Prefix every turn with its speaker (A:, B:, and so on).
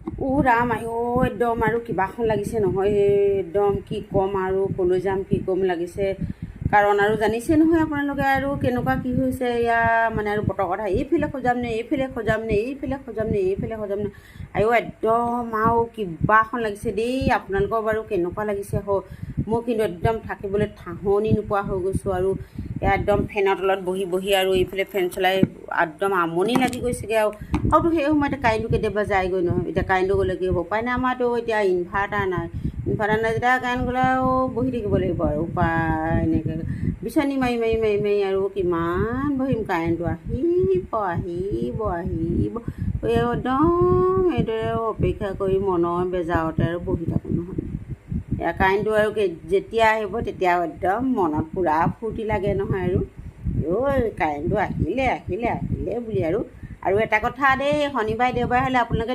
A: ৰাম আইও একদম আৰু কিবাখন লাগিছে নহয় একদম কি ক'ম আৰু ক'লৈ যাম কি ক'ম লাগিছে কাৰণ আৰু জানিছে নহয় আপোনালোকে আৰু কেনেকুৱা কি হৈছে এয়া মানে আৰু বতৰ কথা এইফালে সজাম নে এইফালে সজাম নে এইফালে সজাম নে এইফালে সজাম নে আইও একদম আৰু কিবাখন লাগিছে দেই আপোনালোকৰ বাৰু কেনেকুৱা লাগিছে মোৰ কিন্তু একদম থাকিবলৈ ঠাহনি নোপোৱা হৈ গৈছোঁ আৰু একদম ফেনৰ তলত বহি বহি আৰু এইফালে ফেন চলাই একদম আমনি লাগি গৈছেগৈ আৰুতো সেই সময়তে কাৰেণ্টটো কেতিয়াবা যায়গৈ নহয় এতিয়া কাৰেণ্টটো গ'লে কি হ'ব উপায় নাই আমাৰতো এতিয়া ইনভাৰ্টাৰ নাই যেতিয়া কাৰেণ্ট গ'লে আৰু বহি থাকিব লাগিব আৰু উপায় এনেকৈ বিচনী মাৰি মাৰি মাৰি মাৰি আৰু কিমান বহিম কাৰেণ্টটো আহিব একদম এইদৰে অপেক্ষা কৰি মনৰ বেজাৰতে আৰু বহি থাকোঁ নহয় এয়া কাৰেণ্টটো আৰু যেতিয়া আহিব তেতিয়া একদম মনত পূৰা ফূৰ্তি লাগে নহয় আৰু কাৰেণ্টটো আহিলে বুলি আৰু এটা কথা দেই শনিবাৰে দেওবাৰে হ'লে আপোনালোকে